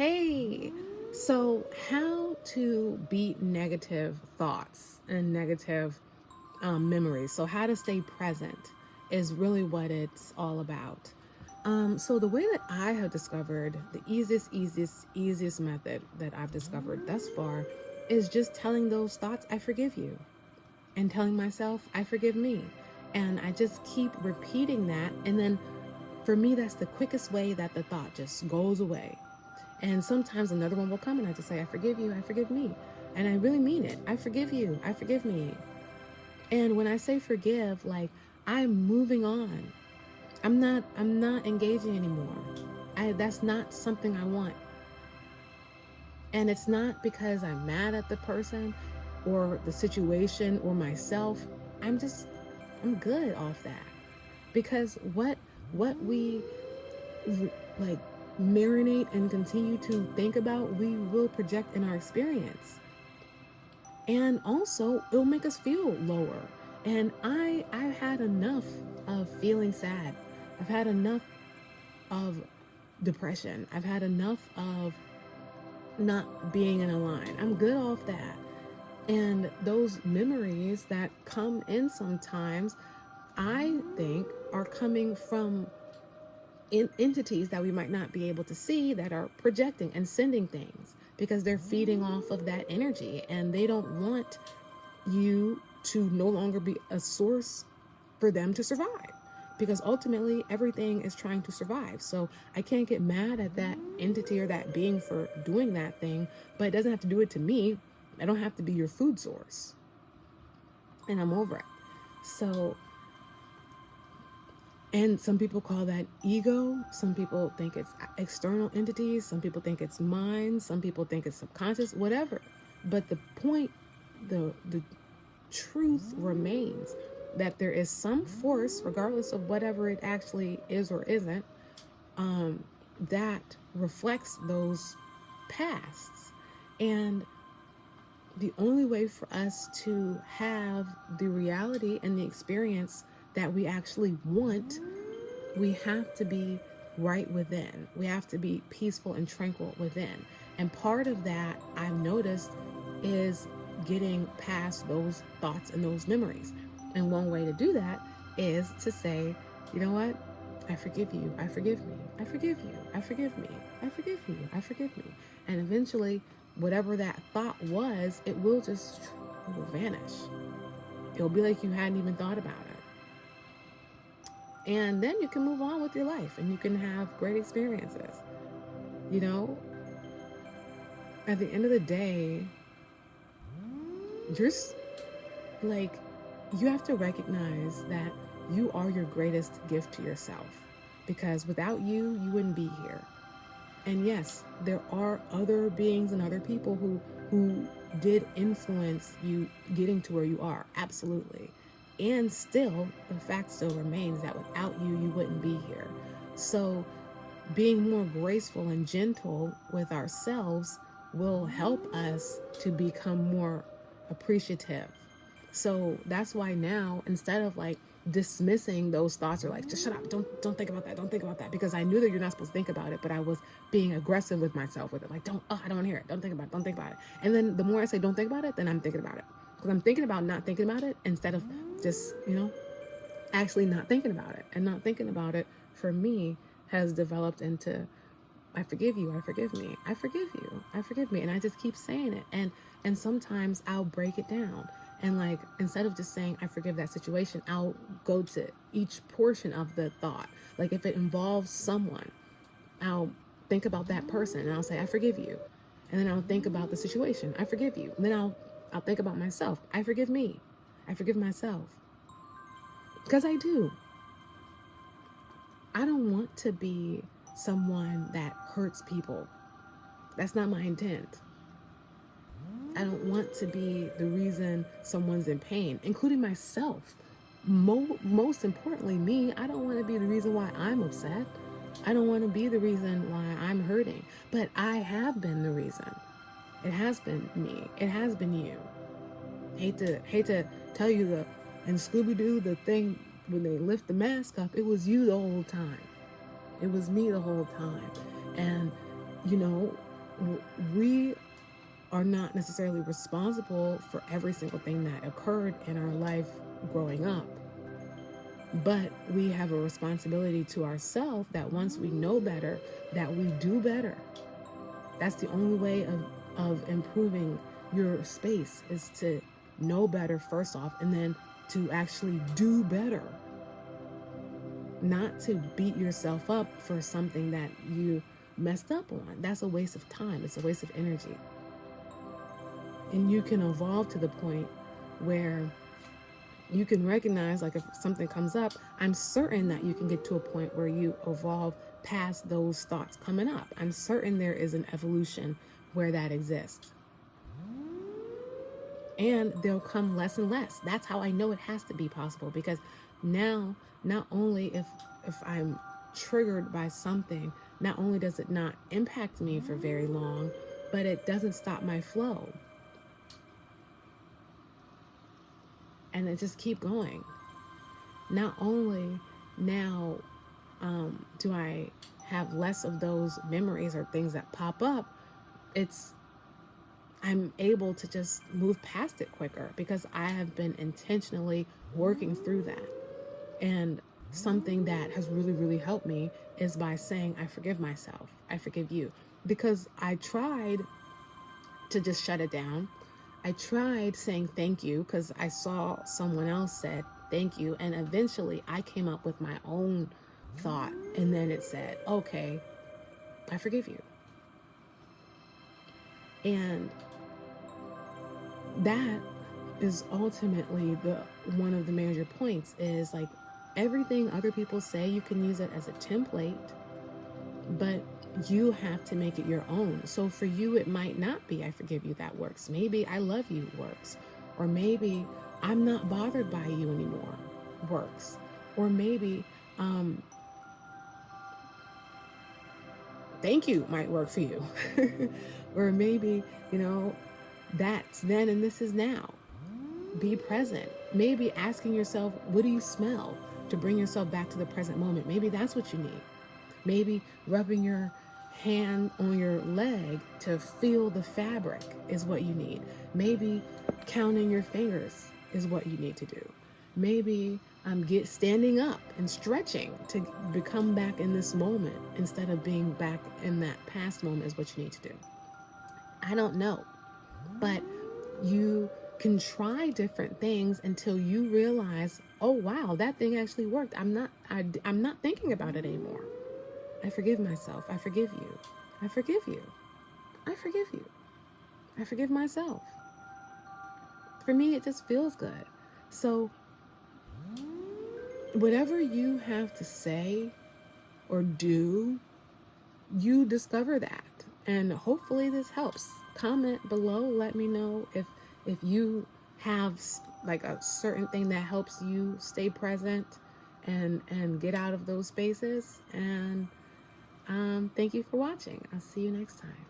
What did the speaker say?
Hey, so how to beat negative thoughts and negative memories? So, how to stay present is really what it's all about. So, the way that I have discovered the easiest method that I've discovered thus far is just telling those thoughts, I forgive you, and telling myself, I forgive me. And I just keep repeating that. And then for me, that's the quickest way that the thought just goes away. And sometimes another one will come and I just say, I forgive you, I forgive me. And I really mean it. I forgive you, I forgive me. And when I say forgive, like I'm moving on. I'm not engaging anymore. That's not something I want. And it's not because I'm mad at the person or the situation or myself. I'm good off that. Because what we like marinate and continue to think about, we will project in our experience. And also, it'll make us feel lower. And I've had enough of feeling sad. I've had enough of depression. I've had enough of not being in a line. I'm good off that. And those memories that come in sometimes, I think, are coming from entities that we might not be able to see that are projecting and sending things because they're feeding off of that energy and they don't want you to no longer be a source for them to survive, because ultimately everything is trying to survive. So I can't get mad at that entity or that being for doing that thing, but it doesn't have to do it to me. I don't have to be your food source, and I'm over it. So, and some people call that ego. Some people think it's external entities. Some people think it's mind. Some people think it's subconscious, whatever. But the point, the truth remains that there is some force, regardless of whatever it actually is or isn't, that reflects those pasts. And the only way for us to have the reality and the experience that we actually want, we have to be right within. We have to be peaceful and tranquil within. And part of that, I've noticed, is getting past those thoughts and those memories. And one way to do that is to say, you know what? I forgive you. I forgive me. I forgive you. I forgive me. I forgive you. I forgive me. And eventually, whatever that thought was, it will vanish. It'll be like you hadn't even thought about it. And then you can move on with your life and you can have great experiences. You know, at the end of the day, just like, you have to recognize that you are your greatest gift to yourself, because without you, you wouldn't be here. And yes, there are other beings and other people who did influence you getting to where you are, absolutely. And still, the fact still remains that without you, you wouldn't be here. So being more graceful and gentle with ourselves will help us to become more appreciative. So that's why now, instead of like dismissing those thoughts, or like, just shut up, don't think about that, don't think about that, because I knew that you're not supposed to think about it, but I was being aggressive with myself with it, like, I don't want to hear it, don't think about it, don't think about it. And then the more I say don't think about it, then I'm thinking about it, because I'm thinking about not thinking about it instead of just, actually not thinking about it. And not thinking about it, for me, has developed into, I forgive you, I forgive me, I forgive you, I forgive me. And I just keep saying it. And sometimes I'll break it down. And like, instead of just saying, I forgive that situation, I'll go to each portion of the thought. Like if it involves someone, I'll think about that person and I'll say, I forgive you. And then I'll think about the situation, I forgive you. And then I'll think about myself, I forgive me, I forgive myself. Because I do. I don't want to be someone that hurts people. That's not my intent. I don't want to be the reason someone's in pain, including myself. Most importantly, me. I don't want to be the reason why I'm upset. I don't want to be the reason why I'm hurting. But I have been the reason. It has been me. It has been you. Hate to tell you in Scooby-Doo, the thing when they lift the mask up, it was you the whole time. It was me the whole time. And we are not necessarily responsible for every single thing that occurred in our life growing up. But we have a responsibility to ourselves that once we know better, that we do better. That's the only way of improving your space, is to know better first off, and then to actually do better. Not to beat yourself up for something that you messed up on. That's a waste of time. It's a waste of energy. And you can evolve to the point where you can recognize, like if something comes up, I'm certain that you can get to a point where you evolve past those thoughts coming up. I'm certain there is an evolution where that exists. And they'll come less and less. That's how I know it has to be possible, because now, not only if I'm triggered by something, not only does it not impact me for very long, but it doesn't stop my flow. And it just keep going. Not only now do I have less of those memories or things that pop up, I'm able to just move past it quicker because I have been intentionally working through that. And something that has really, really helped me is by saying, I forgive myself. I forgive you. Because I tried to just shut it down. I tried saying thank you because I saw someone else said thank you. And eventually I came up with my own thought. And then it said, okay, I forgive you. And that is ultimately one of the major points, is like everything other people say, you can use it as a template, but you have to make it your own. So for you, it might not be I forgive you that works. Maybe I love you works. Or maybe I'm not bothered by you anymore works. Or maybe thank you might work for you. Or maybe, that's then and this is now. Be present. Maybe asking yourself, what do you smell, to bring yourself back to the present moment. Maybe that's what you need. Maybe rubbing your hand on your leg to feel the fabric is what you need. Maybe counting your fingers is what you need to do. Maybe standing up and stretching to become back in this moment instead of being back in that past moment is what you need to do. I don't know, but you can try different things until you realize, oh wow, that thing actually worked. I'm not thinking about it anymore. I forgive myself. I forgive you. I forgive you. I forgive you. I forgive myself. For me, it just feels good. So whatever you have to say or do, you discover that. And hopefully this helps. Comment below. Let me know if you have like a certain thing that helps you stay present and get out of those spaces. And thank you for watching. I'll see you next time.